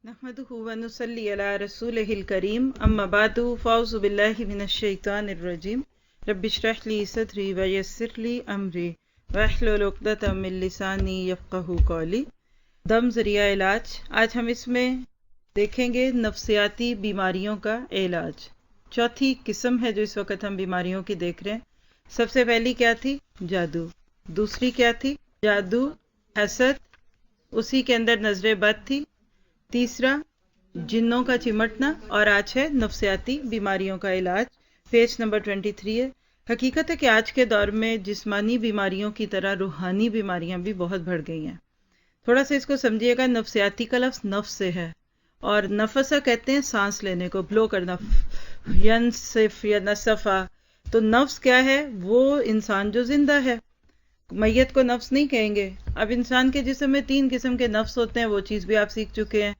نحمده ونصلي على رسوله الكريم اما بعد فاعوذ بالله من الشيطان الرجيم رب اشرح لي صدري ويسر لي امري واحلل عقدة من لساني يفقهوا قولي دم ذریعہ علاج۔ آج ہم اس میں دیکھیں گے نفسیاتی بیماریوں کا علاج۔ چوتھی قسم ہے جو اس وقت ہم بیماریوں کی دیکھ رہے ہیں۔ سب سے پہلی کیا تھی؟ جادو۔ دوسری کیا تھی؟ جادو، حسد، اسی کے اندر نظر بد تھی۔ تیسرا جنوں کا چمٹنا، اور آج ہے نفسیاتی بیماریوں کا علاج۔ پیج نمبر 23 ہے۔ حقیقت ہے کہ آج کے دور میں جسمانی بیماریوں کی طرح روحانی بیماریاں بھی بہت بڑھ گئی ہیں۔ تھوڑا سا اس کو سمجھیے گا، نفسیاتی کا لفظ نفس سے ہے، اور نفسہ کہتے ہیں سانس لینے کو، بلو کرنا، ینصف یا نصفہ۔ تو نفس کیا ہے؟ وہ انسان جو زندہ ہے۔ میت کو نفس نہیں کہیں گے۔ اب انسان کے جسم میں 3 قسم کے نفس ہوتے ہیں، وہ چیز بھی آپ سیکھ چکے ہیں۔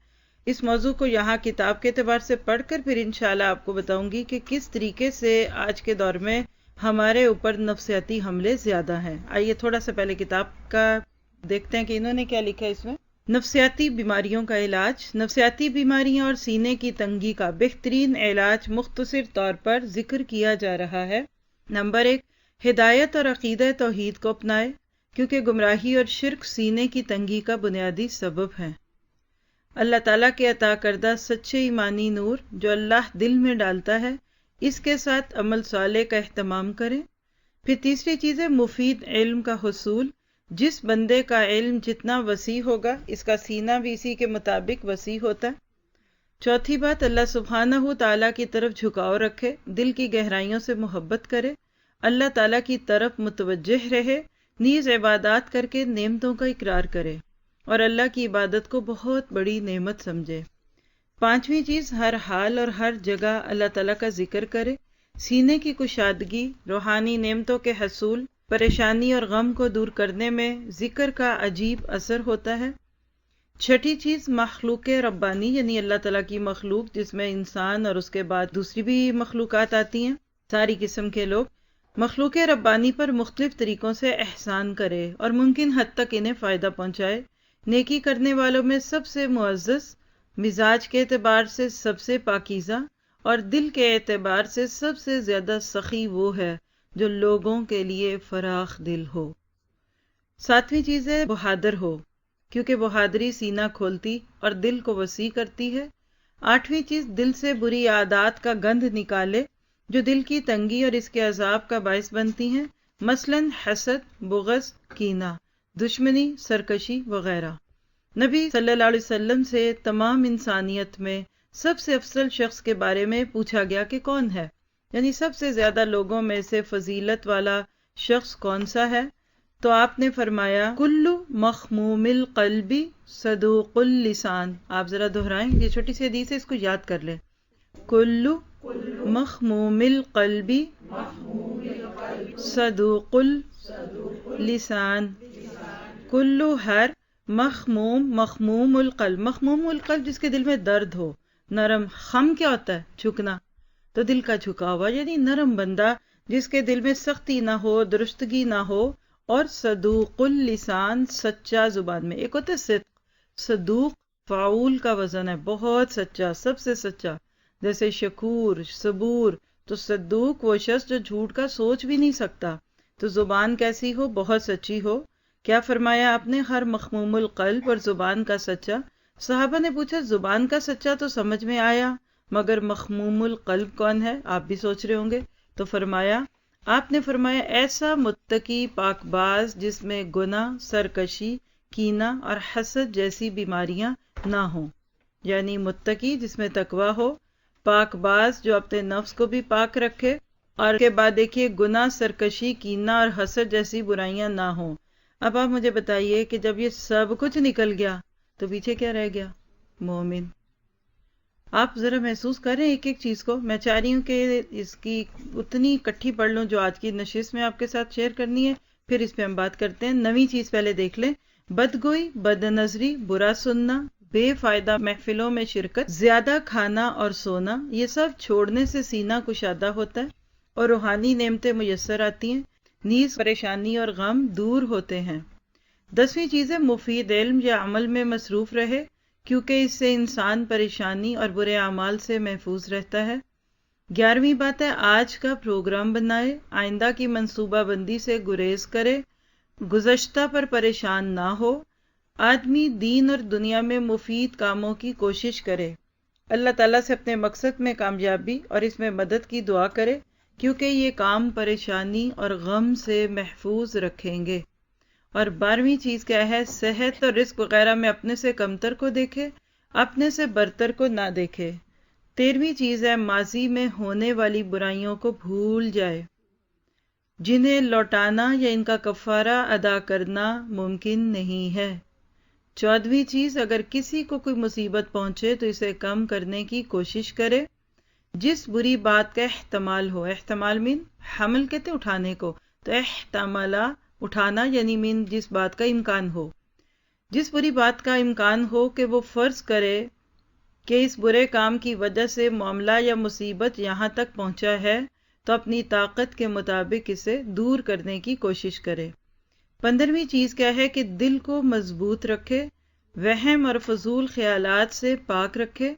اس موضوع کو یہاں کتاب کے اعتبار سے پڑھ کر پھر انشاءاللہ آپ کو بتاؤں گی کہ کس طریقے سے آج کے دور میں ہمارے اوپر نفسیاتی حملے زیادہ ہیں۔ آئیے تھوڑا سا پہلے کتاب کا دیکھتے ہیں کہ انہوں نے کیا لکھا ہے اس میں۔ نفسیاتی بیماریوں کا علاج۔ نفسیاتی بیماریاں اور سینے کی تنگی کا بہترین علاج مختصر طور پر ذکر کیا جا رہا ہے۔ نمبر 1، ہدایت اور عقیدہ توحید کو اپنائے، کیونکہ گمراہی اور شرک سینے کی تنگی کا بنیادی سبب ہے۔ اللہ تعالیٰ کے عطا کردہ سچے ایمانی نور جو اللہ دل میں ڈالتا ہے، اس کے ساتھ عمل صالح کا اہتمام کریں۔ پھر تیسری چیز ہے مفید علم کا حصول۔ جس بندے کا علم جتنا وسیع ہوگا، اس کا سینہ بھی اسی کے مطابق وسیع ہوتا ہے۔ چوتھی بات، اللہ سبحانہ تعالیٰ کی طرف جھکاؤ رکھے، دل کی گہرائیوں سے محبت کرے، اللہ تعالیٰ کی طرف متوجہ رہے، نیز عبادات کر کے نعمتوں کا اقرار کرے اور اللہ کی عبادت کو بہت بڑی نعمت سمجھے۔ پانچویں چیز، ہر حال اور ہر جگہ اللہ تعالیٰ کا ذکر کرے۔ سینے کی کشادگی، روحانی نعمتوں کے حصول، پریشانی اور غم کو دور کرنے میں ذکر کا عجیب اثر ہوتا ہے۔ چھٹی چیز، مخلوق ربانی، یعنی اللہ تعالیٰ کی مخلوق، جس میں انسان اور اس کے بعد دوسری بھی مخلوقات آتی ہیں، ساری قسم کے لوگ، مخلوق ربانی پر مختلف طریقوں سے احسان کرے اور ممکن حد تک انہیں فائدہ پہنچائے۔ نیکی کرنے والوں میں سب سے معزز، مزاج کے اعتبار سے سب سے پاکیزہ اور دل کے اعتبار سے سب سے زیادہ سخی وہ ہے جو لوگوں کے لیے فراخ دل ہو۔ ساتویں چیز ہے بہادر ہو، کیونکہ بہادری سینہ کھولتی اور دل کو وسیع کرتی ہے۔ آٹھویں چیز، دل سے بری عادات کا گند نکالے جو دل کی تنگی اور اس کے عذاب کا باعث بنتی ہیں، مثلاً حسد، بغض، کینہ، دشمنی، سرکشی وغیرہ۔ نبی صلی اللہ علیہ وسلم سے تمام انسانیت میں سب سے افضل شخص کے بارے میں پوچھا گیا کہ کون ہے، یعنی سب سے زیادہ لوگوں میں سے فضیلت والا شخص کون سا ہے؟ تو آپ نے فرمایا کل مخموم القلب صدوق اللسان۔ آپ ذرا دہرائیں، یہ چھوٹی سی حدیث ہے، اس کو یاد کر لیں۔ کل مخموم القلب صدوق اللسان۔ کلو ہر مخموم القلب، مخموم القلب جس کے دل میں درد ہو، نرم، خم کیا ہوتا ہے؟ جھکنا، تو دل کا جھکا ہوا یعنی نرم بندہ جس کے دل میں سختی نہ ہو، درستگی نہ ہو، اور صدوق اللسان، سچا زبان میں۔ ایک ہوتا ہے صدق، صدوق فعول کا وزن ہے، بہت سچا، سب سے سچا، جیسے شکور، صبور۔ تو صدوق وہ شخص جو جھوٹ کا سوچ بھی نہیں سکتا۔ تو زبان کیسی ہو؟ بہت سچی ہو۔ کیا فرمایا آپ نے؟ ہر مخموم القلب، اور زبان کا سچا۔ صحابہ نے پوچھا زبان کا سچا تو سمجھ میں آیا، مگر مخموم القلب کون ہے؟ آپ بھی سوچ رہے ہوں گے۔ تو آپ نے فرمایا ایسا متقی پاک باز جس میں گناہ، سرکشی، کینہ اور حسد جیسی بیماریاں نہ ہوں، یعنی متقی جس میں تقوی ہو، پاک باز جو اپنے نفس کو بھی پاک رکھے، اور کے بعد دیکھیے گناہ، سرکشی، کینہ اور حسد جیسی برائیاں نہ ہوں۔ اب آپ مجھے بتائیے کہ جب یہ سب کچھ نکل گیا تو پیچھے کیا رہ گیا؟ مومن۔ آپ ذرا محسوس کریں ایک ایک چیز کو۔ میں چاہ رہی ہوں کہ اس کی اتنی اکٹھی پڑھ لوں جو آج کی نشست میں آپ کے ساتھ شیئر کرنی ہے، پھر اس پہ ہم بات کرتے ہیں۔ نویں چیز پہلے دیکھ لیں، بدگوئی، بد نظری، برا سننا، بے فائدہ محفلوں میں شرکت، زیادہ کھانا اور سونا، یہ سب چھوڑنے سے سینہ کشادہ ہوتا ہے اور روحانی نعمتیں میسر آتی ہیں، نیز پریشانی اور غم دور ہوتے ہیں۔ 10ویں چیز ہے مفید علم یا عمل میں مصروف رہے، کیونکہ اس سے انسان پریشانی اور برے اعمال سے محفوظ رہتا ہے۔ 11ویں بات ہے آج کا پروگرام بنائے، آئندہ کی منصوبہ بندی سے گریز کرے، گزشتہ پر پریشان نہ ہو، آدمی دین اور دنیا میں مفید کاموں کی کوشش کرے، اللہ تعالیٰ سے اپنے مقصد میں کامیابی اور اس میں مدد کی دعا کرے، کیونکہ یہ کام پریشانی اور غم سے محفوظ رکھیں گے۔ اور 12ویں چیز کیا ہے؟ صحت اور رزق وغیرہ میں اپنے سے کمتر کو دیکھے، اپنے سے برتر کو نہ دیکھے۔ 13ویں چیز ہے ماضی میں ہونے والی برائیوں کو بھول جائے، جنہیں لوٹانا یا ان کا کفارہ ادا کرنا ممکن نہیں ہے۔ 14ویں چیز اگر کسی کو کوئی مصیبت پہنچے تو اسے کم کرنے کی کوشش کرے، جس بری بات کا احتمال ہو، احتمال مین حمل کہتے اٹھانے کو، تو احتمالہ اٹھانا یعنی مین جس بات کا امکان ہو، جس بری بات کا امکان ہو کہ وہ فرض کرے کہ اس برے کام کی وجہ سے معاملہ یا مصیبت یہاں تک پہنچا ہے تو اپنی طاقت کے مطابق اسے دور کرنے کی کوشش کرے۔ 15ویں چیز کیا ہے کہ دل کو مضبوط رکھے، وہم اور فضول خیالات سے پاک رکھے،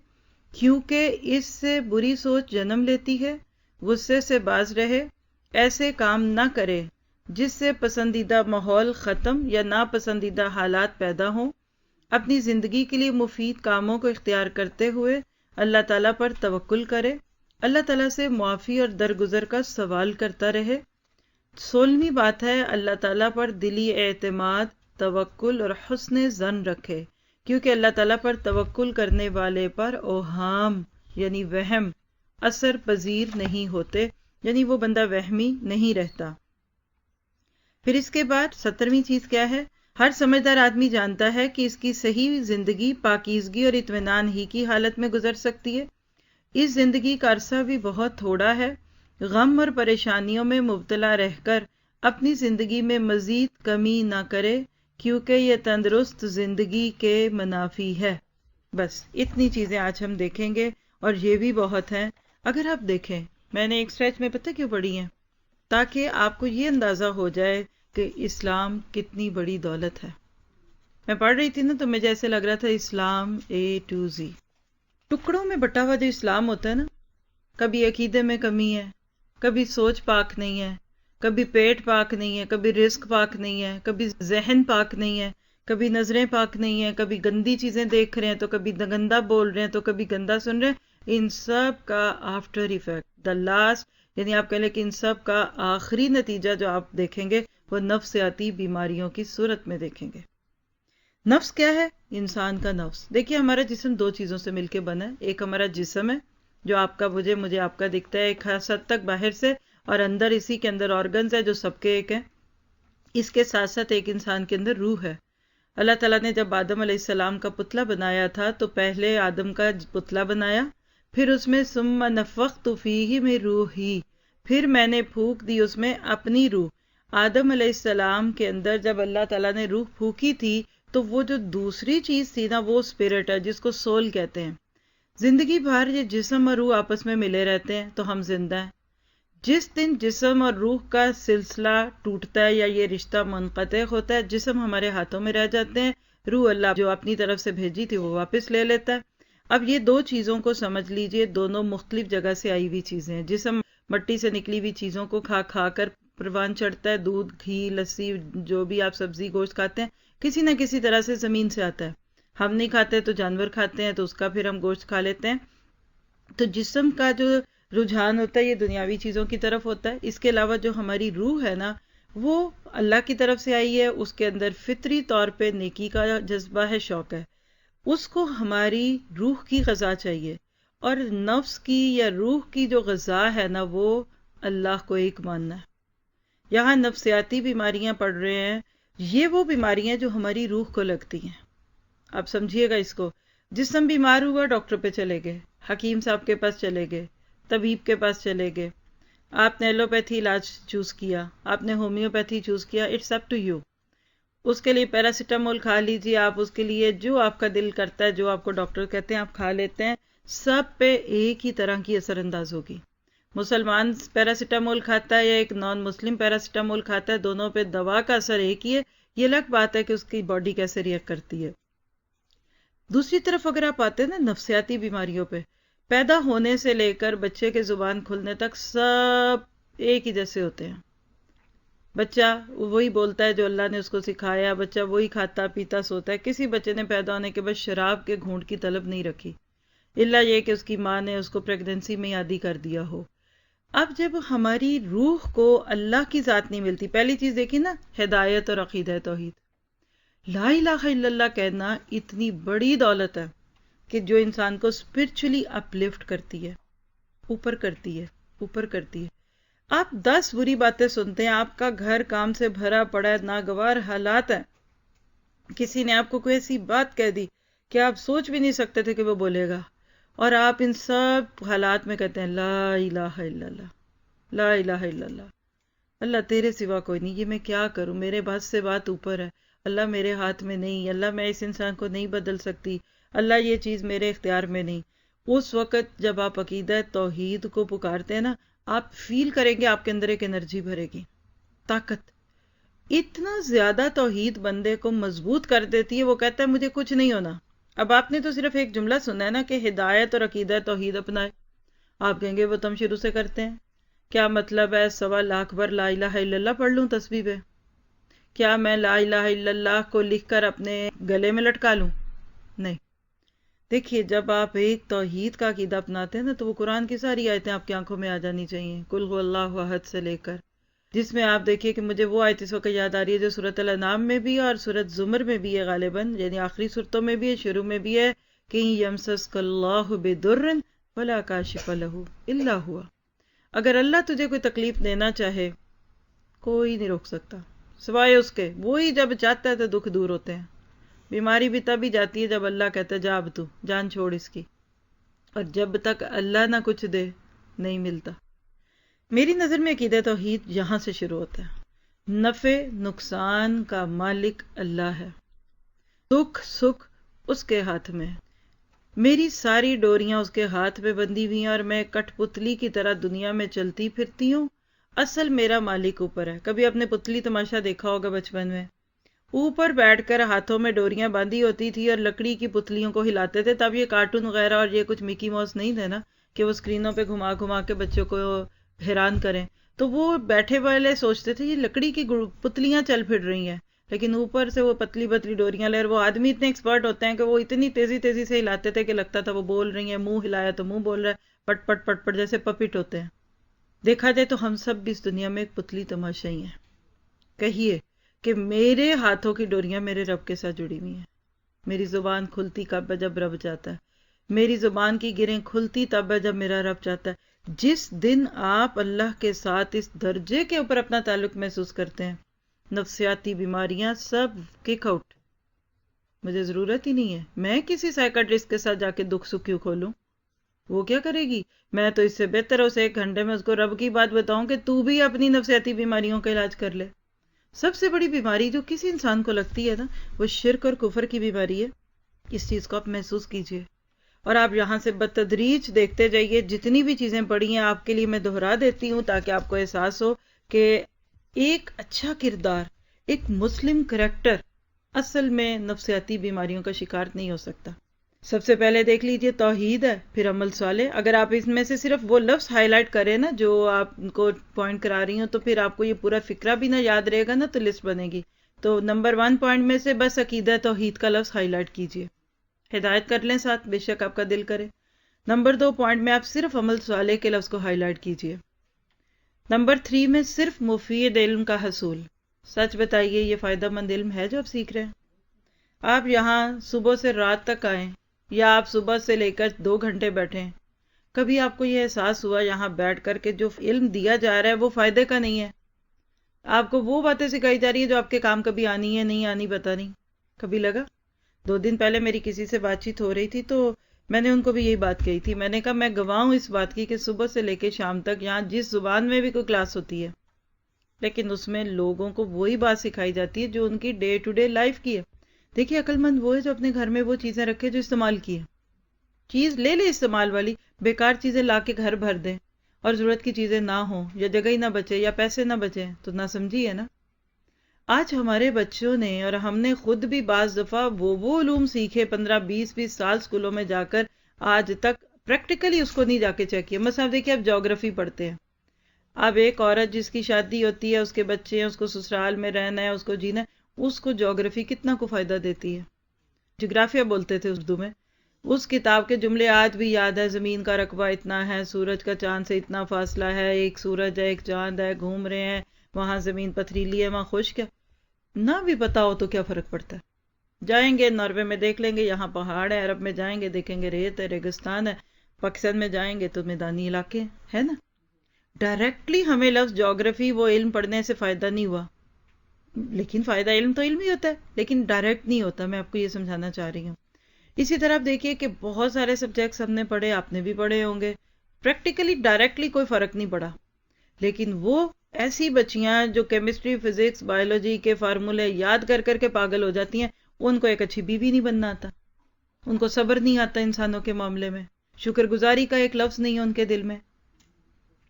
کیونکہ اس سے بری سوچ جنم لیتی ہے۔ غصے سے باز رہے، ایسے کام نہ کرے جس سے پسندیدہ ماحول ختم یا ناپسندیدہ حالات پیدا ہوں۔ اپنی زندگی کے لیے مفید کاموں کو اختیار کرتے ہوئے اللہ تعالیٰ پر توکل کرے، اللہ تعالیٰ سے معافی اور درگزر کا سوال کرتا رہے۔ 16ویں بات ہے اللہ تعالیٰ پر دلی اعتماد، توکل اور حسن ظن رکھے، کیونکہ اللہ تعالیٰ پر توکل کرنے والے پر اوہام یعنی وہم اثر پذیر نہیں ہوتے، یعنی وہ بندہ وہمی نہیں رہتا۔ پھر اس کے بعد 17ویں چیز کیا ہے؟ ہر سمجھدار آدمی جانتا ہے کہ اس کی صحیح زندگی پاکیزگی اور اطمینان ہی کی حالت میں گزر سکتی ہے۔ اس زندگی کا عرصہ بھی بہت تھوڑا ہے۔ غم اور پریشانیوں میں مبتلا رہ کر اپنی زندگی میں مزید کمی نہ کرے، کیونکہ یہ تندرست زندگی کے منافی ہے۔ بس اتنی چیزیں آج ہم دیکھیں گے، اور یہ بھی بہت ہیں۔ اگر آپ دیکھیں، میں نے ایک سٹریچ میں پتہ کیوں پڑھی ہیں؟ تاکہ آپ کو یہ اندازہ ہو جائے کہ اسلام کتنی بڑی دولت ہے۔ میں پڑھ رہی تھی نا تو مجھے ایسے لگ رہا تھا اسلام A to Z، ٹکڑوں میں بٹا ہوا جو اسلام ہوتا ہے نا، کبھی عقیدے میں کمی ہے، کبھی سوچ پاک نہیں ہے، کبھی پیٹ پاک نہیں ہے، کبھی رزق پاک نہیں ہے، کبھی ذہن پاک نہیں ہے، کبھی نظریں پاک نہیں ہیں، کبھی گندی چیزیں دیکھ رہے ہیں تو کبھی گندا بول رہے ہیں تو کبھی گندا سن رہے ہیں۔ ان سب کا آفٹر ایفیکٹ، دا لاسٹ، یعنی آپ کہہ لیں کہ ان سب کا آخری نتیجہ جو آپ دیکھیں گے وہ نفسیاتی بیماریوں کی صورت میں دیکھیں گے۔ نفس کیا ہے؟ انسان کا نفس۔ دیکھیے ہمارا جسم دو چیزوں سے مل کے بنا ہے، ایک ہمارا جسم ہے جو آپ کا مجھے آپ کا دکھتا ہے ایک خاص حد تک باہر سے، اور اندر اسی کے اندر آرگنز ہے جو سب کے ایک ہیں۔ اس کے ساتھ ساتھ ایک انسان کے اندر روح ہے۔ اللہ تعالیٰ نے جب آدم علیہ السلام کا پتلا بنایا تھا تو پہلے آدم کا پتلا بنایا، پھر اس میں ثم نفخت فیہ من روحی، پھر میں نے پھونک دی اس میں اپنی روح۔ آدم علیہ السلام کے اندر جب اللہ تعالیٰ نے روح پھونکی تھی تو وہ جو دوسری چیز تھی نا وہ اسپرٹ ہے جس کو سول کہتے ہیں۔ زندگی بھر یہ جسم اور روح آپس میں ملے رہتے ہیں تو ہم زندہ ہیں۔ جس دن جسم اور روح کا سلسلہ ٹوٹتا ہے یا یہ رشتہ منقطع ہوتا ہے، جسم ہمارے ہاتھوں میں رہ جاتے ہیں، روح اللہ جو اپنی طرف سے بھیجی تھی وہ واپس لے لیتا ہے۔ اب یہ دو چیزوں کو سمجھ لیجئے، دونوں مختلف جگہ سے آئی ہوئی چیزیں ہیں۔ جسم مٹی سے نکلی ہوئی چیزوں کو کھا کھا کر پروان چڑھتا ہے، دودھ، گھی، لسی، جو بھی آپ سبزی گوشت کھاتے ہیں کسی نہ کسی طرح سے زمین سے آتا ہے۔ ہم نہیں کھاتے تو جانور کھاتے ہیں تو اس کا پھر ہم گوشت کھا لیتے ہیں۔ تو جسم کا جو رجحان ہوتا ہے یہ دنیاوی چیزوں کی طرف ہوتا ہے۔ اس کے علاوہ جو ہماری روح ہے نا وہ اللہ کی طرف سے آئی ہے، اس کے اندر فطری طور پہ نیکی کا جذبہ ہے، شوق ہے، اس کو ہماری روح کی غذا چاہیے، اور نفس کی یا روح کی جو غذا ہے نا وہ اللہ کو ایک ماننا ہے۔ یہاں نفسیاتی بیماریاں پڑھ رہے ہیں، یہ وہ بیماریاں جو ہماری روح کو لگتی ہیں۔ آپ سمجھیے گا اس کو، جسم بیمار ہوا ڈاکٹر پہ چلے گئے، حکیم صاحب کے پاس چلے گئے، طبیب کے پاس چلے گئے، آپ نے ایلوپیتھی علاج چوز کیا، آپ نے ہومیوپیتھی چوز کیا، اٹس اپ ٹو یو۔ اس کے لیے پیراسیٹامول کھا لیجیے، آپ اس کے لیے جو آپ کا دل کرتا ہے، جو آپ کو ڈاکٹر کہتے ہیں آپ کھا لیتے ہیں، سب پہ ایک ہی طرح کی اثر انداز ہوگی۔ مسلمان پیراسیٹامول کھاتا ہے یا ایک نان مسلم پیراسیٹامول کھاتا ہے، دونوں پہ دوا کا اثر ایک ہی ہے، یہ الگ بات ہے کہ اس کی باڈی کیسے ریئیکٹ کرتی ہے۔ دوسری طرف اگر آپ آتے ہیں نا نفسیاتی بیماریوں پہ، پیدا ہونے سے لے کر بچے کے زبان کھلنے تک سب ایک ہی جیسے ہوتے ہیں. بچہ وہی بولتا ہے جو اللہ نے اس کو سکھایا، بچہ وہی کھاتا پیتا سوتا ہے. کسی بچے نے پیدا ہونے کے بعد شراب کے گھونٹ کی طلب نہیں رکھی، الا یہ کہ اس کی ماں نے اس کو پریگننسی میں عادی کر دیا ہو. اب جب ہماری روح کو اللہ کی ذات نہیں ملتی، پہلی چیز دیکھی نا، ہدایت اور عقیدہ توحید. لا الہ الا اللہ کہنا اتنی بڑی دولت ہے کہ جو انسان کو اسپرچولی اپلفٹ کرتی ہے، اوپر کرتی ہے، اوپر کرتی ہے. آپ 10 بری باتیں سنتے ہیں، آپ کا گھر کام سے بھرا پڑا ہے، ناگوار حالات ہیں، کسی نے آپ کو کوئی ایسی بات کہہ دی کہ آپ سوچ بھی نہیں سکتے تھے کہ وہ بولے گا، اور آپ ان سب حالات میں کہتے ہیں لا الہ الا اللہ، لا الہ الا اللہ، اللہ تیرے سوا کوئی نہیں، یہ میں کیا کروں، میرے بس سے بات اوپر ہے، اللہ میرے ہاتھ میں نہیں، اللہ میں اس انسان کو نہیں بدل سکتی، اللہ یہ چیز میرے اختیار میں نہیں. اس وقت جب آپ عقیدہ توحید کو پکارتے ہیں نا، آپ فیل کریں گے آپ کے اندر ایک انرجی بھرے گی، طاقت. اتنا زیادہ توحید بندے کو مضبوط کر دیتی ہے، وہ کہتا ہے مجھے کچھ نہیں ہونا. اب آپ نے تو صرف ایک جملہ سنا ہے نا کہ ہدایت اور عقیدہ توحید اپنائے. آپ کہیں گے وہ تم شروع سے کرتے ہیں، کیا مطلب ہے 1.25 بار لا الہ الا اللہ پڑھ لوں تسبیح پہ؟ کیا میں لا الہ الا اللہ کو لکھ کر اپنے گلے میں لٹکا لوں؟ نہیں. دیکھیے جب آپ ایک توحید کا عقیدہ اپناتے ہیں نا، تو وہ قرآن کی ساری آیتیں آپ کی آنکھوں میں آ جانی چاہیے، قل هو اللہ احد سے لے کر، جس میں آپ دیکھیے کہ مجھے وہ آیت اس وقت یاد آ رہی ہے جو سورۃ الانعام میں بھی ہے اور سورۃ زمر میں بھی ہے غالباً، یعنی آخری صورتوں میں بھی ہے، شروع میں بھی ہے کہ یمسسک اللہ بضر فلا کاشف لہ الا ہوا. اگر اللہ تجھے کوئی تکلیف دینا چاہے، کوئی نہیں روک سکتا سوائے اس کے، وہی جب چاہتا ہے تو دکھ دور ہوتے ہیں. بیماری بھی تب ہی جاتی ہے جب اللہ کہتا ہے جا اب تو جان چھوڑ اس کی، اور جب تک اللہ نہ کچھ دے نہیں ملتا. میری نظر میں عقیدہ توحید یہاں سے شروع ہوتا ہے. نفع نقصان کا مالک اللہ ہے، دکھ سکھ اس کے ہاتھ میں. میری ساری ڈوریاں اس کے ہاتھ میں بندھی ہوئی ہیں اور میں کٹ پتلی کی طرح دنیا میں چلتی پھرتی ہوں. اصل میرا مالک اوپر ہے. کبھی اپنے پتلی تماشا دیکھا ہوگا بچپن میں، اوپر بیٹھ کر ہاتھوں میں ڈوریاں باندھی ہوتی تھی اور لکڑی کی پتلیوں کو ہلاتے تھے. تب یہ کارٹون وغیرہ اور یہ کچھ مکی ماؤس نہیں تھے نا کہ وہ اسکرینوں پہ گھما گھما کے بچوں کو حیران کریں. تو وہ بیٹھے والے سوچتے تھے یہ لکڑی کی پتلیاں چل پھر رہی ہیں، لیکن اوپر سے وہ پتلی پتلی ڈوریاں لے. وہ آدمی اتنے ایکسپرٹ ہوتے ہیں کہ وہ اتنی تیزی تیزی سے ہلاتے تھے کہ لگتا تھا وہ بول رہی ہیں، منہ ہلایا تو منہ بول رہا ہے، پٹ پٹ پٹ پٹ جیسے پپٹ ہوتے ہیں. دیکھا جائے تو ہم سب بھی اس دنیا میں ایک پتلی تماشا ہی ہیں. کہیے کہ میرے ہاتھوں کی ڈوریاں میرے رب کے ساتھ جڑی ہوئی ہیں. میری زبان کھلتی کب ہے جب رب چاہتا ہے، میری زبان کی گریں کھلتی تب ہے جب میرا رب چاہتا ہے. جس دن آپ اللہ کے ساتھ اس درجے کے اوپر اپنا تعلق محسوس کرتے ہیں، نفسیاتی بیماریاں سب کک آؤٹ. مجھے ضرورت ہی نہیں ہے، میں کسی سائیکٹرسٹ کے ساتھ جا کے دکھ سکھ کیوں کھولوں؟ وہ کیا کرے گی؟ میں تو اس سے بہتر اسے 1 گھنٹے میں اس کو رب کی بات بتاؤں کہ تو بھی اپنی نفسیاتی بیماریوں کا علاج کر لے. سب سے بڑی بیماری جو کسی انسان کو لگتی ہے نا، وہ شرک اور کفر کی بیماری ہے. اس چیز کو آپ محسوس کیجئے اور آپ یہاں سے بتدریج دیکھتے جائیے. جتنی بھی چیزیں پڑھی ہیں آپ کے لیے میں دہرا دیتی ہوں تاکہ آپ کو احساس ہو کہ ایک اچھا کردار، ایک مسلم کریکٹر اصل میں نفسیاتی بیماریوں کا شکار نہیں ہو سکتا. سب سے پہلے دیکھ لیجئے توحید ہے، پھر عمل صالح. اگر آپ اس میں سے صرف وہ لفظ ہائی لائٹ کریں نا جو آپ کو پوائنٹ کرا رہی ہوں، تو پھر آپ کو یہ پورا فکرہ بھی نہ یاد رہے گا نا، تو لسٹ بنے گی. تو نمبر 1 پوائنٹ میں سے بس عقیدہ توحید کا لفظ ہائی لائٹ کیجئے، ہدایت کر لیں ساتھ، بے شک آپ کا دل کرے. نمبر 2 پوائنٹ میں آپ صرف عمل صالح کے لفظ کو ہائی لائٹ کیجئے. نمبر 3 میں صرف مفید علم کا حصول. سچ بتائیے یہ فائدہ مند علم ہے جو آپ سیکھ رہے ہیں؟ آپ یہاں صبح سے رات تک آئیں یا آپ صبح سے لے کر 2 گھنٹے بیٹھیں، کبھی آپ کو یہ احساس ہوا یہاں بیٹھ کر کے جو علم دیا جا رہا ہے وہ فائدے کا نہیں ہے؟ آپ کو وہ باتیں سکھائی جا رہی ہے جو آپ کے کام کبھی آنی ہے نہیں آنی پتہ نہیں. کبھی لگا؟ 2 دن پہلے میری کسی سے بات چیت ہو رہی تھی تو میں نے ان کو بھی یہی بات کہی تھی. میں نے کہا میں گواہ ہوں اس بات کی کہ صبح سے لے کے شام تک یہاں جس زبان میں بھی کوئی کلاس ہوتی ہے، لیکن اس میں لوگوں کو وہی بات سکھائی جاتی ہے جو ان کی ڈے ٹو ڈے لائف کی ہے. دیکھیے عقل مند وہ ہے جو اپنے گھر میں وہ چیزیں رکھے جو استعمال کی ہے. چیز لے لے استعمال والی، بیکار چیزیں لا کے گھر بھر دیں اور ضرورت کی چیزیں نہ ہوں یا جگہ ہی نہ بچے یا پیسے نہ بچیں تو نہ سمجھی ہے نا. آج ہمارے بچوں نے اور ہم نے خود بھی بعض دفعہ وہ علوم سیکھے 15-20 سال اسکولوں میں جا کر، آج تک پریکٹیکلی اس کو نہیں جا کے چیک کیا۔ مثلا دیکھیے اب جیوگرافی پڑھتے ہیں، اب ایک عورت جس کی شادی ہوتی ہے، اس کے بچے ہیں، اس کو سسرال میں رہنا ہے، اس کو جینا ہے، اس کو جیوگرافی کتنا کو فائدہ دیتی ہے۔ جغرافیہ بولتے تھے اردو میں، اس کتاب کے جملے آج بھی یاد ہے، زمین کا رقبہ اتنا ہے، سورج کا چاند سے اتنا فاصلہ ہے، ایک سورج ہے ایک چاند ہے، گھوم رہے ہیں، وہاں زمین پتھریلی ہے وہاں خشک ہے۔ نہ بھی پتا ہو تو کیا فرق پڑتا ہے؟ جائیں گے ناروے میں دیکھ لیں گے یہاں پہاڑ ہے، عرب میں جائیں گے دیکھیں گے ریت ہے، ریگستان ہے، پاکستان میں جائیں گے تو میدانی علاقے ہے نا۔ ڈائریکٹلی ہمیں لفظ جیوگرافی وہ علم پڑھنے سے فائدہ نہیں ہوا، لیکن فائدہ علم تو علم ہی ہوتا ہے، لیکن ڈائریکٹ نہیں ہوتا، میں آپ کو یہ سمجھانا چاہ رہی ہوں۔ اسی طرح آپ دیکھیے کہ بہت سارے سبجیکٹس ہم نے پڑھے، آپ نے بھی پڑھے ہوں گے، پریکٹیکلی ڈائریکٹلی کوئی فرق نہیں پڑا، لیکن وہ ایسی بچیاں جو کیمسٹری، فزکس، بایولوجی کے فارمولے یاد کر کر کے پاگل ہو جاتی ہیں، ان کو ایک اچھی بیوی نہیں بننا آتا، ان کو صبر نہیں آتا انسانوں کے معاملے میں، شکر گزاری کا ایک لفظ نہیں ہے ان کے دل میں،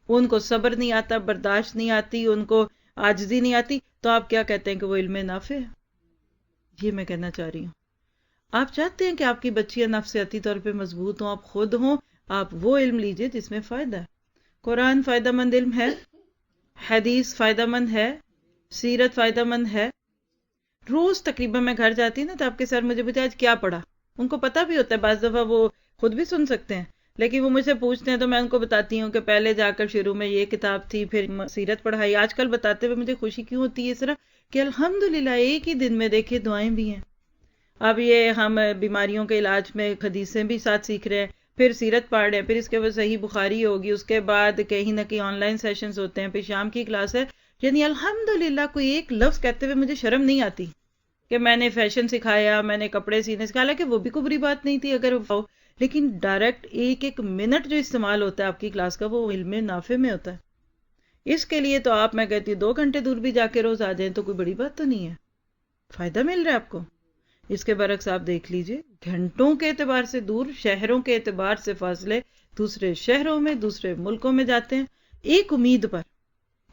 ان کو صبر نہیں آتا، برداشت نہیں آتی، ان کو عاجزی نہیں آتی، تو آپ کیا کہتے ہیں کہ وہ علم نافع ہے؟ یہ میں کہنا چاہ رہی ہوں۔ آپ چاہتے ہیں کہ آپ کی بچیاں نفسیاتی طور پہ مضبوط ہوں، آپ خود ہوں، آپ وہ علم لیجئے جس میں فائدہ ہے۔ قرآن فائدہ مند علم ہے، حدیث فائدہ مند ہے، سیرت فائدہ مند ہے۔ روز تقریباً میں گھر جاتی نا تو آپ کے سر مجھے پوچھے آج کیا پڑھا، ان کو پتا بھی ہوتا ہے، بعض دفعہ وہ خود بھی سن سکتے ہیں، لیکن وہ مجھ سے پوچھتے ہیں تو میں ان کو بتاتی ہوں کہ پہلے جا کر شروع میں یہ کتاب تھی، پھر سیرت پڑھائی۔ آج کل بتاتے ہوئے مجھے خوشی کیوں ہوتی ہے اس طرح کہ الحمدللہ ایک ہی دن میں دیکھے دعائیں بھی ہیں۔ اب یہ ہم بیماریوں کے علاج میں حدیثیں بھی ساتھ سیکھ رہے ہیں، پھر سیرت پڑھ رہے ہیں، پھر اس کے بعد صحیح بخاری ہوگی، اس کے بعد کہیں نہ کہیں آن لائن سیشنز ہوتے ہیں، پھر شام کی کلاس ہے۔ یعنی الحمدللہ کوئی ایک لفظ کہتے ہوئے مجھے شرم نہیں آتی کہ میں نے فیشن سکھایا، میں نے کپڑے سینے سکھایا، حالانکہ وہ بھی کوئی بری بات نہیں تھی اگر وہ، لیکن ڈائریکٹ ایک ایک منٹ جو استعمال ہوتا ہے آپ کی کلاس کا وہ علم نافع میں ہوتا ہے۔ اس کے لیے تو آپ، میں کہتی ہوں 2 گھنٹے دور بھی جا کے روز آ جائیں تو کوئی بڑی بات تو نہیں ہے، فائدہ مل رہا ہے آپ کو۔ اس کے برعکس آپ دیکھ لیجئے گھنٹوں کے اعتبار سے دور، شہروں کے اعتبار سے فاصلے، دوسرے شہروں میں، دوسرے ملکوں میں جاتے ہیں ایک امید پر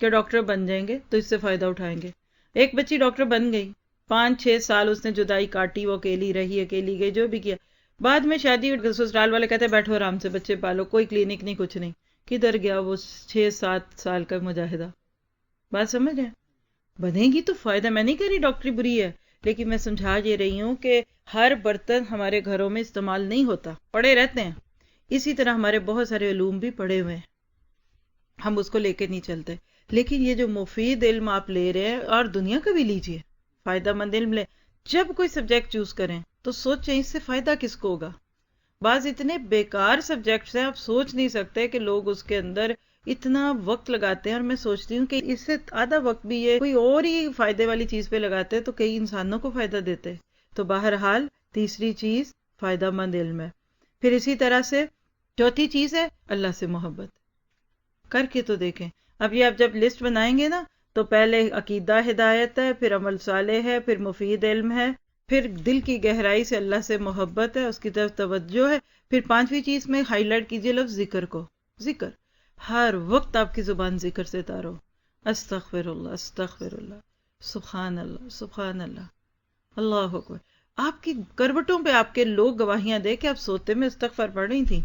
کہ ڈاکٹر بن جائیں گے تو اس سے فائدہ اٹھائیں گے۔ ایک بچی ڈاکٹر بن گئی، 5-6 سال اس نے جدائی کاٹی، وہ اکیلی رہی، اکیلی گئی، جو بھی کیا، بعد میں شادی، سسرال والے کہتے ہیں بیٹھو آرام سے بچے پالو، کوئی کلینک نہیں، کچھ نہیں، کدھر گیا وہ 6-7 سال کا مجاہدہ؟ بات سمجھ رہے ہیں؟ بنے گی تو فائدہ، میں نہیں کہہ رہی ڈاکٹری بری ہے، لیکن میں سمجھا یہ رہی ہوں کہ ہر برتن ہمارے گھروں میں استعمال نہیں ہوتا، پڑے رہتے ہیں۔ اسی طرح ہمارے بہت سارے علوم بھی پڑے ہوئے ہیں، ہم اس کو لے کے نہیں چلتے، لیکن یہ جو مفید علم آپ لے رہے ہیں، اور دنیا کا بھی لیجئے، فائدہ مند علم لیں۔ جب کوئی سبجیکٹ چوز کریں تو سوچیں اس سے فائدہ کس کو ہوگا۔ بعض اتنے بیکار سبجیکٹس ہیں آپ سوچ نہیں سکتے کہ لوگ اس کے اندر اتنا وقت لگاتے ہیں، اور میں سوچتی ہوں کہ اس سے آدھا وقت بھی یہ کوئی اور ہی فائدے والی چیز پہ لگاتے تو کئی انسانوں کو فائدہ دیتے۔ تو بہرحال تیسری چیز فائدہ مند علم ہے۔ پھر اسی طرح سے چوتھی چیز ہے اللہ سے محبت، کر کے تو دیکھیں۔ اب یہ آپ جب لسٹ بنائیں گے نا تو پہلے عقیدہ ہدایت ہے، پھر عمل صالح ہے، پھر مفید علم ہے، پھر دل کی گہرائی سے اللہ سے محبت ہے، اس کی طرف توجہ ہے، پھر 5ویں چیز میں ہائی لائٹ کیجئے لفظ ذکر کو۔ ذکر ہر وقت آپ کی زبان ذکر سے تارو، استغفر اللہ، استغفر اللہ، سبحان اللہ، سبحان اللہ، اللہ اکبر۔ آپ کی کروٹوں پہ آپ کے لوگ گواہیاں دے کہ آپ سوتے میں استغفار پڑھ رہی تھیں،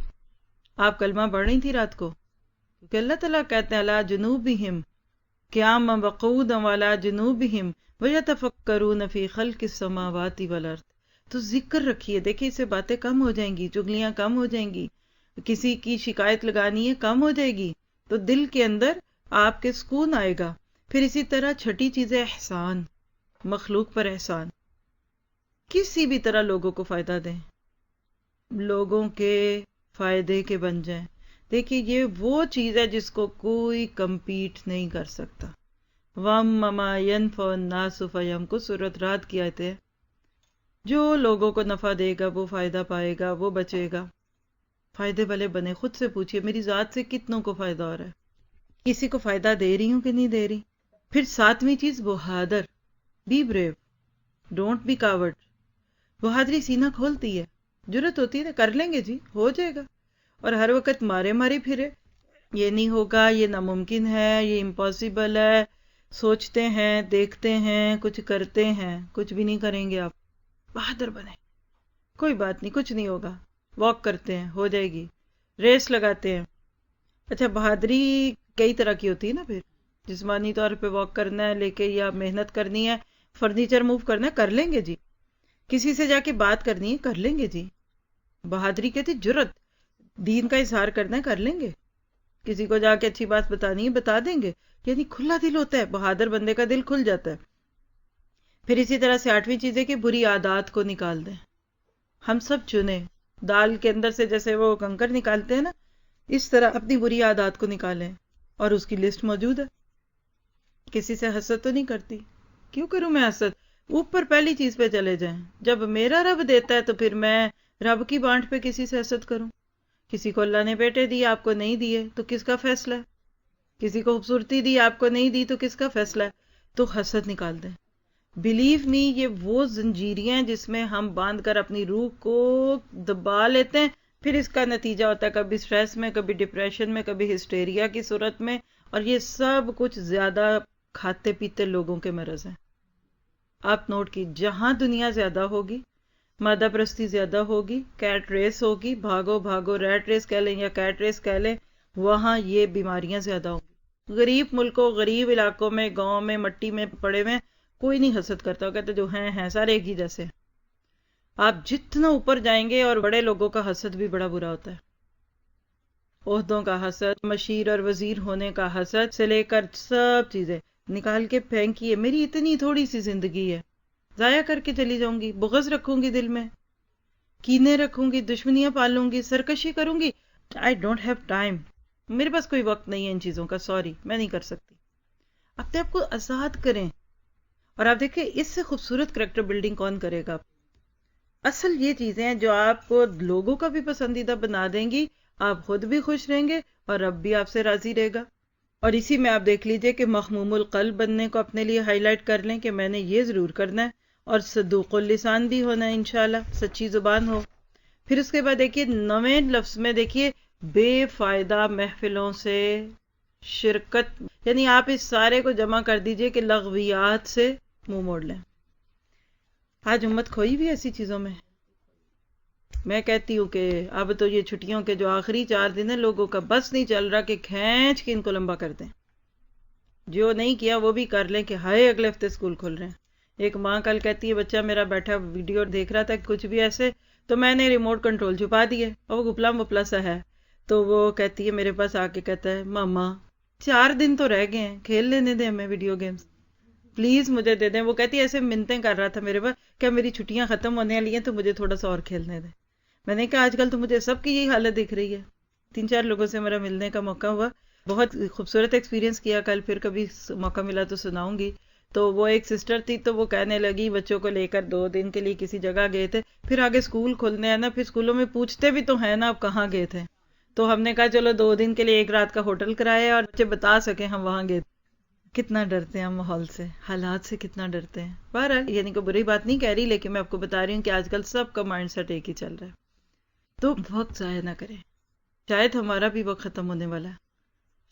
آپ کلمہ پڑھ رہی تھی رات کو، کیونکہ اللہ تعالیٰ کہتے ہیں علی جنوبہم قیاما وقعودا وعلی جنوبہم ویتفکرون فی خلق السماوات والارض۔ تو ذکر رکھیے، دیکھیے اس سے باتیں کم ہو جائیں گی، چگلیاں کم ہو جائیں گی، کسی کی شکایت لگانی ہے کم ہو جائے گی، تو دل کے اندر آپ کے سکون آئے گا۔ پھر اسی طرح چھٹی چیز ہے احسان، مخلوق پر احسان، کسی بھی طرح لوگوں کو فائدہ دیں، لوگوں کے فائدے کے بن جائیں۔ دیکھیے یہ وہ چیز ہے جس کو کوئی کمپیٹ نہیں کر سکتا۔ وَأَمَّا مَا يَنْفَعُ النَّاسُ فَيَمْكُثُ، سورۃ رعد کی آیت ہے، جو لوگوں کو نفع دے گا وہ فائدہ پائے گا، وہ بچے گا۔ فائدے والے بنے، خود سے پوچھئے میری ذات سے کتنوں کو فائدہ ہو رہا ہے، کسی کو فائدہ دے رہی ہوں کہ نہیں دے رہی۔ پھر 7ویں چیز بہادر، be brave, don't be coward. بہادری سینہ کھولتی ہے، جرت ہوتی ہے، کر لیں گے جی، ہو جائے گا، اور ہر وقت مارے مارے پھرے، یہ نہیں ہوگا، یہ ناممکن ہے، یہ امپاسبل ہے، سوچتے ہیں، دیکھتے ہیں، کچھ کرتے ہیں، کچھ بھی نہیں کریں گے آپ، بہادر بنے، کوئی بات نہیں، کچھ نہیں ہوگا، واک کرتے ہیں، ہو جائے گی، ریس لگاتے ہیں۔ اچھا بہادری کئی طرح کی ہوتی ہے نا، پھر جسمانی طور پہ واک کرنا ہے لے کے، یا محنت کرنی ہے، فرنیچر موو کرنا ہے، کر لیں گے جی، کسی سے جا کے بات کرنی ہے، کر لیں گے جی، بہادری کہتی جرت، دین کا اظہار کرنا ہے، کر لیں گے، کسی کو جا کے اچھی بات بتانی ہے، بتا دیں گے، یعنی کھلا دل ہوتا ہے، بہادر بندے کا دل کھل جاتا ہے۔ پھر اسی طرح سے 8ویں چیز ہے کہ بری عادات کو نکال دیں، ہم سب چنیں، دال کے اندر سے جیسے وہ کنکر نکالتے ہیں نا، اس طرح اپنی بری عادات کو نکالیں، اور اس کی لسٹ موجود ہے۔ کسی سے حسد تو نہیں کرتی، کیوں کروں میں حسد؟ اوپر پہلی چیز پہ چلے جائیں، جب میرا رب دیتا ہے تو پھر میں رب کی بانٹ پہ کسی سے حسد کروں؟ کسی کو اللہ نے بیٹے دیے، آپ کو نہیں دیے، تو کس کا فیصلہ ہے؟ کسی کو خوبصورتی دی، آپ کو نہیں دی، تو کس کا فیصلہ ہے؟ تو حسد نکال دیں۔ بلیو می، یہ وہ زنجیریاں ہیں جس میں ہم باندھ کر اپنی روح کو دبا لیتے ہیں، پھر اس کا نتیجہ ہوتا ہے کبھی سٹریس میں، کبھی ڈپریشن میں، کبھی ہسٹیریا کی صورت میں، اور یہ سب کچھ زیادہ کھاتے پیتے لوگوں کے مرض ہیں۔ آپ نوٹ کی، جہاں دنیا زیادہ ہوگی، مادہ پرستی زیادہ ہوگی، کیٹ ریس ہوگی، بھاگو بھاگو ریٹ ریس کہہ لیں یا کیٹ ریس کہہ لیں، وہاں یہ بیماریاں زیادہ ہوں گی۔ غریب ملکوں، غریب علاقوں میں، گاؤں میں، مٹی میں پڑے ہوئے کوئی نہیں حسد کرتا، وہ کہتے جو ہیں سارے ایک ہی جیسے۔ آپ جتنا اوپر جائیں گے، اور بڑے لوگوں کا حسد بھی بڑا برا ہوتا ہے، عہدوں کا حسد، مشیر اور وزیر ہونے کا حسد سے لے کر سب چیزیں نکال کے پھینکیے۔ میری اتنی تھوڑی سی زندگی ہے، ضائع کر کے چلی جاؤں گی، بغض رکھوں گی دل میں، کینے رکھوں گی، دشمنیاں پالوں گی، سرکشی کروں گی، I don't have time، میرے پاس کوئی وقت نہیں ہے ان چیزوں کا، سوری میں نہیں کر سکتی۔ اپنے آپ کو آزاد کریں، اور آپ دیکھیں اس سے خوبصورت کریکٹر بلڈنگ کون کرے گا؟ اصل یہ چیزیں ہیں جو آپ کو لوگوں کا بھی پسندیدہ بنا دیں گی، آپ خود بھی خوش رہیں گے، اور رب بھی آپ سے راضی رہے گا۔ اور اسی میں آپ دیکھ لیجئے کہ مخموم القلب بننے کو اپنے لیے ہائی لائٹ کر لیں کہ میں نے یہ ضرور کرنا ہے، اور صدوق اللسان بھی ہونا ہے، انشاءاللہ سچی زبان ہو۔ پھر اس کے بعد دیکھیے 9ویں لفظ میں دیکھیے بے فائدہ محفلوں سے شرکت، یعنی آپ اس سارے کو جمع کر دیجئے کہ لغویات سے منہ موڑ لیں۔ آج امت کھوئی بھی ایسی چیزوں میں۔ میں کہتی ہوں کہ اب تو یہ چھٹیوں کے جو آخری 4 دن ہیں، لوگوں کا بس نہیں چل رہا کہ کھینچ کے ان کو لمبا کر دیں، جو نہیں کیا وہ بھی کر لیں کہ ہائے اگلے ہفتے اسکول کھل رہے ہیں۔ ایک ماں کل کہتی ہے بچہ میرا بیٹھا ویڈیو دیکھ رہا تھا کچھ بھی ایسے، تو میں نے ریموٹ کنٹرول چھپا دیے، اور وہ گپلا مپلا سا ہے، تو وہ کہتی ہے میرے پاس آ کے کہتا ہے ماما 4 دن تو رہ گئے ہیں، کھیل لینے دیں ہمیں ویڈیو گیمز، پلیز مجھے دے دیں۔ وہ کہتی ہے ایسے منتیں کر رہا تھا میرے پاس، کیا میری چھٹیاں ختم ہونے والی ہیں تو مجھے تھوڑا سا اور کھیلنے دیں۔ میں نے کہا آج کل تو مجھے سب کی یہی حالت دکھ رہی ہے۔ 3-4 لوگوں سے میرا ملنے کا موقع ہوا، بہت خوبصورت ایکسپیرینس کیا کل، پھر کبھی موقع ملا تو سناؤں گی۔ تو وہ ایک سسٹر تھی، تو وہ کہنے لگی بچوں کو لے کر 2 دن کے لیے کسی جگہ گئے تھے، پھر آگے اسکول کھلنے ہیں نا، پھر اسکولوں میں پوچھتے بھی تو ہیں نا آپ کہاں گئے تھے، تو ہم نے کہا چلو 2 دن کے لیے 1 رات کا ہوٹل کرایا، اور بچے بتا سکیں ہم وہاں گئے تھے۔ کتنا ڈرتے ہیں ہم ماحول سے، حالات سے کتنا ڈرتے ہیں۔ بہرحال یعنی کوئی بری بات نہیں کہہ رہی، لیکن میں آپ کو بتا رہی ہوں کہ آج کل سب کا مائنڈ سیٹ ایک ہی چل رہا ہے۔ تو وقت ضائع نہ کریں، شاید ہمارا بھی وقت ختم ہونے والا ہے،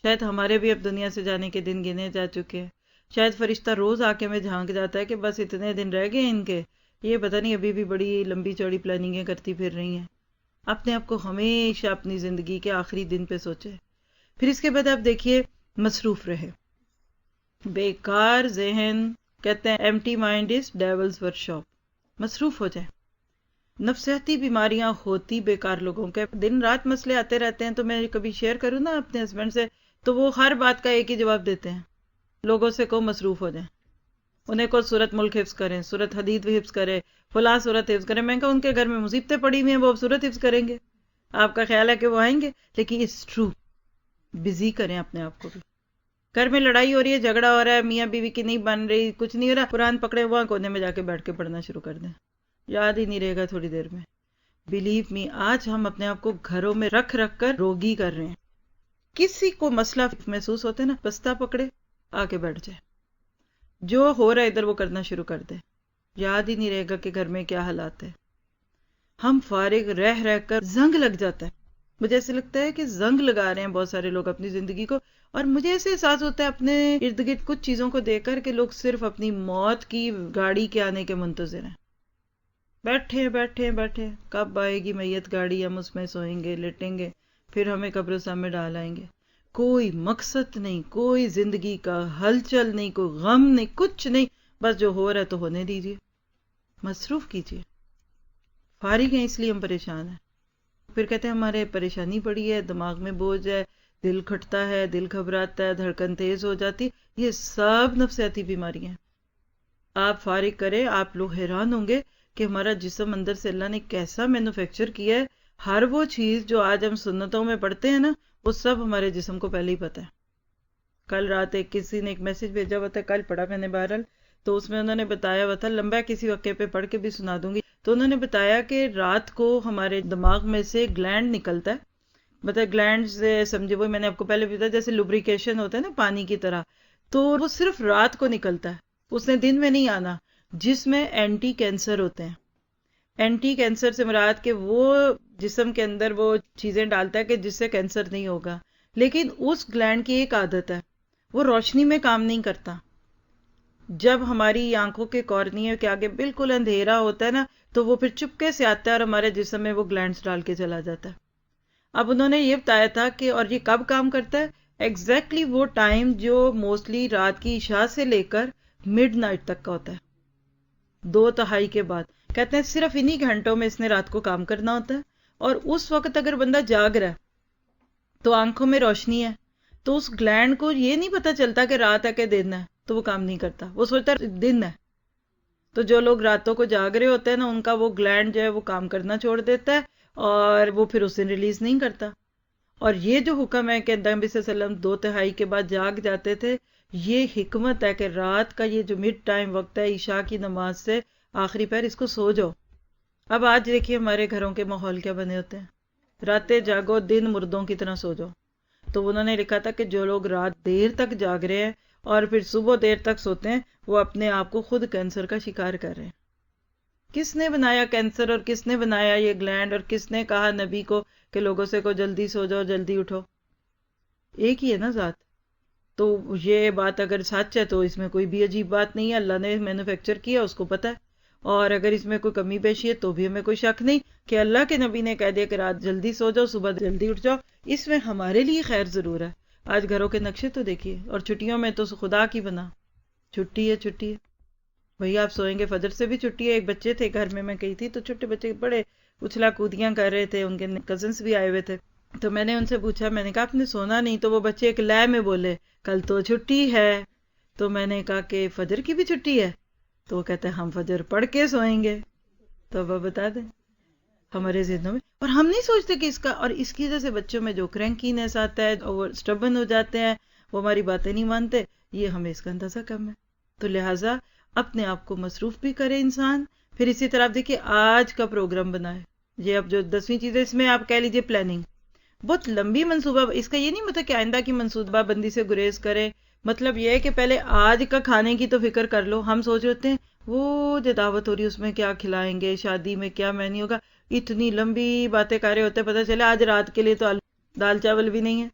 شاید ہمارے بھی اب دنیا سے جانے کے دن گنے جا چکے ہیں، شاید فرشتہ روز آ کے میں جھانک جاتا ہے کہ بس اتنے دن رہ گئے ان کے، یہ پتہ نہیں ابھی بھی بڑی لمبی چوڑی پلاننگیں کرتی پھر رہی ہیں۔ اپنے آپ کو ہمیشہ اپنی زندگی کے آخری دن پہ سوچے۔ پھر اس کے بعد آپ دیکھیے مصروف رہے، بیکار ذہن، کہتے ہیں empty mind is devil's workshop, مصروف ہو جائے۔ نفسیاتی بیماریاں ہوتی بیکار لوگوں کے، دن رات مسئلے آتے رہتے ہیں، تو میں کبھی شیئر کروں نا اپنے ہسبینڈ سے، تو وہ ہر بات کا ایک ہی جواب دیتے ہیں، لوگوں سے کو مصروف ہو جائیں، انہیں کو سورت ملک حفظ کریں، سورت حدید بھی حفظ کرے، فلاں سورت حفظ کریں۔ میں کہا ان کے گھر میں مصیبتیں پڑی ہوئی ہیں، وہ اب سورت حفظ کریں گے، آپ کا خیال ہے کہ وہ آئیں گے؟ لیکن اٹس ٹرو، بزی کریں اپنے آپ کو بھی۔ گھر میں لڑائی ہو رہی ہے، جھگڑا ہو رہا ہے، میاں بیوی کی نہیں بن رہی، کچھ نہیں ہو رہا، قرآن پکڑے وہاں کونے میں جا کے بیٹھ کے پڑھنا شروع کر دیں، یاد ہی نہیں رہے گا تھوڑی دیر میں۔ بلیو می، آج ہم اپنے آپ کو گھروں میں رکھ رکھ کر روگی کر رہے ہیں۔ کسی کو مسئلہ محسوس ہوتا ہے نا، بستہ پکڑے آ کے بیٹھ جائے، جو ہو رہا ہے ادھر وہ کرنا شروع کر دے، یاد ہی نہیں رہے گا کہ گھر میں کیا حالات ہے۔ ہم فارغ رہ رہ کر زنگ لگ جاتا ہے، مجھے ایسے لگتا ہے کہ زنگ لگا رہے ہیں بہت سارے لوگ اپنی زندگی کو، اور مجھے ایسے احساس ہوتا ہے اپنے ارد گرد کچھ چیزوں کو دیکھ کر کہ لوگ صرف اپنی موت کی گاڑی کے آنے کے منتظر ہیں، بیٹھے بیٹھے بیٹھے، کب آئے گی میت گاڑی، ہم اس میں سوئیں گے، لیٹیں گے، پھر ہمیں قبرستان میں ڈال آئیں گے۔ کوئی مقصد نہیں، کوئی زندگی کا ہلچل نہیں، کوئی غم نہیں، کچھ نہیں، بس جو ہو رہا ہے تو ہونے دیجیے، مصروف کیجیے۔ فارغ ہیں اس لیے ہم پریشان ہیں، پھر کہتے ہیں ہمارے پریشانی پڑی ہے، دماغ میں بوجھ ہے، دل کھٹتا ہے، دل گھبراتا ہے، دھڑکن تیز ہو جاتی، یہ سب نفسیاتی بیماریاں ہیں۔ آپ فارغ کریں، آپ لوگ حیران ہوں گے کہ ہمارا جسم اندر سے اللہ نے کیسا مینوفیکچر کیا ہے۔ ہر وہ چیز جو آج ہم سنتوں میں پڑھتے ہیں نا، وہ سب ہمارے جسم کو پہلے ہی پتہ ہے۔ کل رات کسی نے ایک میسج بھیجا ہوا تھا، کل پڑھا میں نے بہرحال، تو اس میں انہوں نے بتایا ہوا تھا، لمبا کسی واقعے پہ پڑھ کے بھی سنا دوں گی، تو انہوں نے بتایا کہ رات کو ہمارے دماغ میں سے گلینڈ نکلتا ہے، مطلب گلینڈ سے سمجھے، وہ میں نے آپ کو پہلے بتایا جیسے لوبریکیشن ہوتا ہے نا پانی کی طرح، تو وہ صرف رات کو نکلتا ہے، اس نے دن میں نہیں آنا، جس میں اینٹی کینسر ہوتے ہیں۔ اینٹی کینسر سے مراد کہ وہ جسم کے اندر وہ چیزیں ڈالتا ہے کہ جس سے کینسر نہیں ہوگا، لیکن اس گلینڈ کی ایک عادت ہے، وہ روشنی میں کام نہیں کرتا۔ جب ہماری آنکھوں کے کارنیے کے آگے بالکل اندھیرا ہوتا ہے نا، تو وہ پھر چپکے سے آتا ہے اور ہمارے جسم میں وہ گلینڈز ڈال کے چلا جاتا ہے۔ اب انہوں نے یہ بتایا تھا کہ اور یہ کب کام کرتا ہے، ایگزیکٹلی وہ ٹائم جو موسٹلی رات کی عشاء سے لے کر مڈ نائٹ تک کا ہوتا ہے، 2/3 کے بعد، کہتے ہیں صرف انہی گھنٹوں میں اس نے رات کو کام کرنا ہوتا ہے، اور اس وقت اگر بندہ جاگ رہا ہے تو آنکھوں میں روشنی ہے، تو اس گلینڈ کو یہ نہیں پتا چلتا کہ رات ہے کہ دن ہے، تو وہ کام نہیں کرتا، وہ سوچتا ہے دن ہے۔ تو جو لوگ راتوں کو جاگ رہے ہوتے ہیں نا، ان کا وہ گلینڈ جو ہے وہ کام کرنا چھوڑ دیتا ہے، اور وہ پھر اسے ریلیز نہیں کرتا۔ اور یہ جو حکم ہے کہ نبی صلی اللہ علیہ وسلم 2/3 کے بعد جاگ جاتے تھے، یہ حکمت ہے کہ رات کا یہ جو مڈ ٹائم وقت ہے عشاء کی نماز سے آخری پہر، اس کو سو جاؤ۔ اب آج دیکھیے ہمارے گھروں کے ماحول کیا بنے ہوتے ہیں، راتیں جاگو، دن مردوں کی طرح سو جاؤ۔ تو انہوں نے لکھا تھا کہ جو لوگ رات دیر تک جاگ رہے ہیں اور پھر صبح دیر تک سوتے ہیں، وہ اپنے آپ کو خود کینسر کا شکار کر رہے ہیں۔ کس نے بنایا کینسر، اور کس نے بنایا یہ گلینڈ، اور کس نے کہا نبی کو کہ لوگوں سے کو جلدی سو جاؤ، جلدی اٹھو؟ ایک ہی ہے نا ذات۔ تو یہ بات اگر سچ ہے تو اس میں کوئی بھی عجیب بات نہیں ہے، اللہ نے مینوفیکچر کیا، اس کو پتہ ہے، اور اگر اس میں کوئی کمی بیشی ہے تو بھی ہمیں کوئی شک نہیں کہ اللہ کے نبی نے کہہ دیا کہ رات جلدی سو جاؤ، صبح جلدی اٹھ جاؤ، اس میں ہمارے لیے خیر ضرور ہے۔ آج گھروں کے نقشے تو دیکھیے، اور چھٹیوں میں تو خدا کی بنا، چھٹی ہے چھٹی ہے، وہی آپ سوئیں گے، فجر سے بھی چھٹی ہے۔ ایک بچے تھے گھر میں گئی تھی، تو چھوٹے بچے بڑے اچھلا کودیاں کر رہے تھے، ان کے کزنس بھی آئے ہوئے تھے، تو میں نے ان سے پوچھا، میں نے کہا آپ نے سونا نہیں؟ تو وہ بچے ایک لے میں بولے، کل تو چھٹی ہے۔ تو میں نے کہا کہ فجر کی بھی چھٹی ہے؟ تو وہ کہتے ہیں ہم فجر پڑھ کے سوئیں گے۔ تو اب بتا دیں ہمارے ذہنوں میں، اور ہم نہیں سوچتے کہ اس کا، اور اس کی وجہ سے بچوں میں جو کرینکینس آتا ہے، وہ سٹبن ہو جاتے ہیں، وہ ہماری باتیں نہیں مانتے، یہ ہمیں اس کا اندازہ کم ہے۔ تو لہٰذا اپنے آپ کو مصروف بھی کرے انسان۔ پھر اسی طرح آپ دیکھیے آج کا پروگرام بنائے، یہ اب جو 10ویں چیز ہے، اس میں آپ کہہ لیجئے پلاننگ، بہت لمبی منصوبہ، اس کا یہ نہیں مطلب کہ آئندہ کی منصوبہ بندی سے گریز کرے، مطلب یہ ہے کہ پہلے آج کا کھانے کی تو فکر کر لو۔ ہم سوچ رہتے ہیں وہ جو دعوت ہو رہی ہے اس میں کیا کھلائیں گے، شادی میں کیا مینیو ہوگا، اتنی لمبی باتیں کر رہے ہوتے ہیں، پتہ چلے آج رات کے لیے تو دال چاول بھی نہیں ہے۔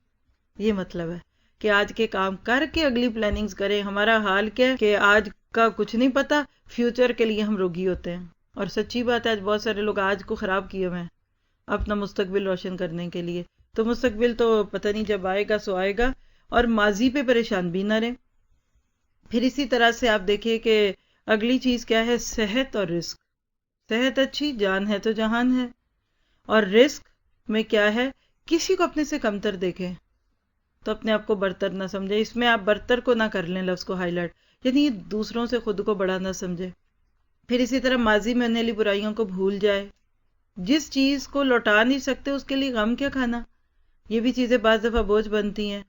یہ مطلب ہے کہ آج کے کام کر کے اگلی پلاننگز کریں۔ ہمارا حال کیا ہے کہ آج کا کچھ نہیں پتا، فیوچر کے لیے ہم روگی ہوتے ہیں، اور سچی بات ہے آج بہت سارے لوگ آج کو خراب کیے ہوئے ہیں اپنا مستقبل روشن کرنے کے لیے۔ تو مستقبل تو پتہ نہیں جب آئے گا سو آئے گا، اور ماضی پہ پریشان بھی نہ رہیں۔ پھر اسی طرح سے آپ دیکھیے کہ اگلی چیز کیا ہے، صحت اور رزق۔ صحت اچھی، جان ہے تو جہان ہے، اور رزق میں کیا ہے، کسی کو اپنے سے کمتر دیکھیں تو اپنے آپ کو برتر نہ سمجھے۔ اس میں آپ برتر کو نہ کر لیں لفظ کو ہائی لائٹ، یعنی دوسروں سے خود کو بڑا نہ سمجھے۔ پھر اسی طرح ماضی میں ہونے والی برائیوں کو بھول جائے، جس چیز کو لوٹا نہیں سکتے اس کے لیے غم کیا کھانا، یہ بھی چیزیں بعض دفعہ بوجھ بنتی ہیں۔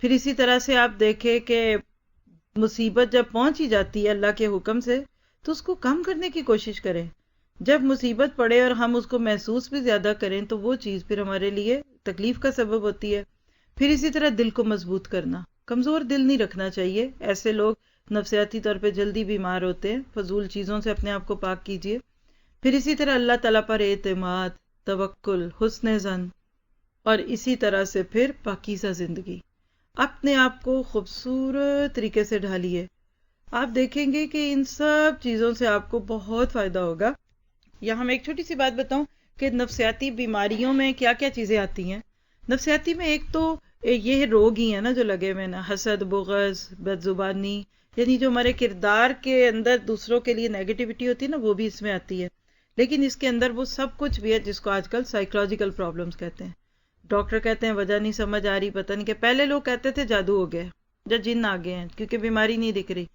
پھر اسی طرح سے آپ دیکھیں کہ مصیبت جب پہنچ ہی جاتی ہے اللہ کے حکم سے تو اس کو کم کرنے کی کوشش کریں۔ جب مصیبت پڑے اور ہم اس کو محسوس بھی زیادہ کریں تو وہ چیز پھر ہمارے لیے تکلیف کا سبب ہوتی ہے۔ پھر اسی طرح دل کو مضبوط کرنا، کمزور دل نہیں رکھنا چاہیے، ایسے لوگ نفسیاتی طور پہ جلدی بیمار ہوتے ہیں۔ فضول چیزوں سے اپنے آپ کو پاک کیجیے۔ پھر اسی طرح اللہ تعالیٰ پر اعتماد، توکل، حسن ظن، اور اسی طرح سے پھر پاکیزہ زندگی. اپنے آپ کو خوبصورت طریقے سے ڈھالیے. آپ دیکھیں گے کہ ان سب چیزوں سے آپ کو بہت فائدہ ہوگا. یہاں میں ایک چھوٹی سی بات بتاؤں کہ نفسیاتی بیماریوں میں کیا کیا چیزیں آتی ہیں. نفسیاتی میں ایک تو یہ روگ ہی ہیں نا جو لگے ہوئے نا، حسد، بغض، بد زبانی، یعنی جو ہمارے کردار کے اندر دوسروں کے لیے نیگیٹیوٹی ہوتی ہے نا، وہ بھی اس میں آتی ہے. لیکن اس کے اندر وہ سب کچھ بھی ہے جس کو آج کل سائیکولوجیکل پرابلمز کہتے ہیں. ڈاکٹر کہتے ہیں وجہ نہیں سمجھ آ رہی، پتہ نہیں کہ پہلے لوگ کہتے تھے جادو ہو گیا یا جن آ گئے ہیں کیونکہ بیماری نہیں دکھ رہی.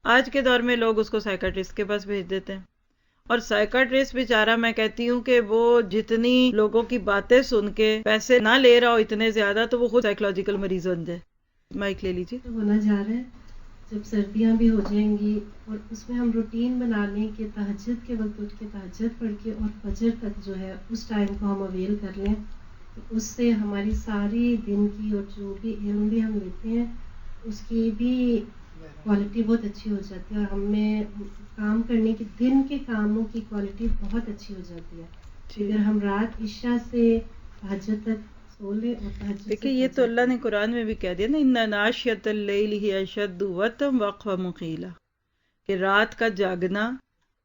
آج کے دور میں لوگ اس کو سائیکٹرسٹ کے پاس بھیج دیتے ہیں. اور سائیکٹرسٹ بیچارہ میں کہتی ہوں کہ وہ جتنی لوگوں کی باتیں سن کے پیسے نہ لے رہا ہو اتنے زیادہ، تو وہ خود سائیکولوجیکل مریض بن جائے. مائک لے لیجیے. ہونا جا رہا ہے جب سردیاں بھی ہو جائیں گی اور اس میں ہم روٹین بنا لیں کہ تہجد کے وقت اٹھ کے تہجد پڑھ کے اور فجر تک جو ہے اس ٹائم کو ہم اویل کر لیں، اس سے ہماری ساری دن کی اور جو بھی علم بھی ہم لیتے ہیں اس کی بھی کوالٹی بہت اچھی ہو جاتی ہے، اور ہمیں کام کرنے کی دن کے کاموں کی کوالٹی بہت اچھی ہو جاتی ہے. اگر ہم رات عشاء سے تہجد تک سو لیں اور تہجد سے دیکھیں یہ تو اللہ نے قرآن میں بھی کہہ دیا نا، ان ناشیۃ اللیل ہی اشد وطئا واقوم قیلا، کہ رات کا جاگنا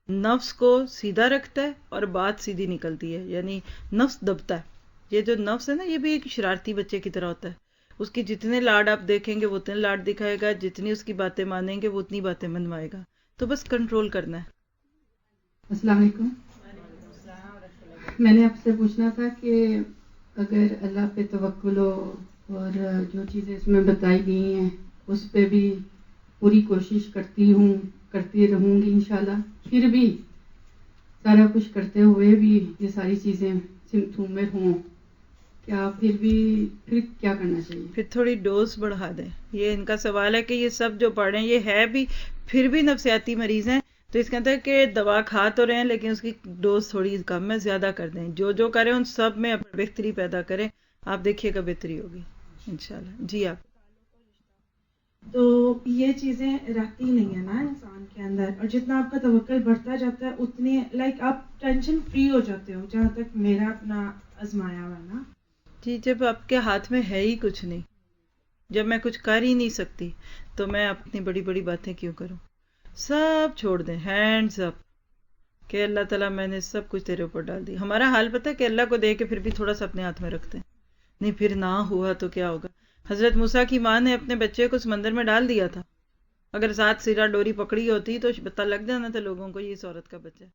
نفس کو سیدھا رکھتا ہے اور بات سیدھی نکلتی ہے، یعنی نفس دبتا ہے. یہ جو نفس ہے نا یہ بھی ایک شرارتی بچے کی طرح ہوتا ہے. اس کی جتنے لاڈ آپ دیکھیں گے وہ اتنے لاڈ دکھائے گا، جتنی اس کی باتیں مانیں گے وہ اتنی باتیں منوائے گا. تو بس کنٹرول کرنا ہے. السلام علیکم. میں نے آپ سے پوچھنا تھا کہ اگر اللہ پہ توکل ہو اور جو چیزیں اس میں بتائی گئی ہیں اس پہ بھی پوری کوشش کرتی رہوں گی انشاءاللہ، پھر بھی سارا کچھ کرتے ہوئے بھی یہ ساری چیزیں سمتوں میں ہوں، کیا پھر کیا کرنا چاہیے؟ پھر تھوڑی ڈوز بڑھا دیں. یہ ان کا سوال ہے کہ یہ سب جو پڑھ رہے ہیں یہ ہے بھی پھر بھی نفسیاتی مریض ہیں، تو اس کے اندر کہ دوا کھا تو رہے ہیں لیکن اس کی ڈوز تھوڑی کم ہے، زیادہ کر دیں. جو کریں ان سب میں بہتری پیدا کریں، آپ دیکھیے گا بہتری ہوگی انشاءاللہ. جی آپ. تو یہ چیزیں رہتی نہیں ہیں نا انسان کے اندر، اور جتنا آپ کا توکل بڑھتا جاتا ہے اتنے آپ ٹینشن فری ہو جاتے ہو، جہاں تک میرا اپنا آزمایا ہوا نا. جی جب آپ کے ہاتھ میں ہے ہی کچھ نہیں، جب میں کچھ کر ہی نہیں سکتی تو میں اپنی بڑی بڑی باتیں کیوں کروں. سب چھوڑ دیں، ہینڈز اپ، کہ اللہ تعالیٰ میں نے سب کچھ تیرے اوپر ڈال دی. ہمارا حال پتہ ہے کہ اللہ کو دے کے پھر بھی تھوڑا سا اپنے ہاتھ میں رکھتے ہیں. نہیں پھر نہ ہوا تو کیا ہوگا. حضرت موسیٰ کی ماں نے اپنے بچے کو سمندر میں ڈال دیا تھا، اگر ساتھ سرا ڈوری پکڑی ہوتی تو پتہ لگ جانا تھا لوگوں کو یہ اس عورت کا بچہ ہے.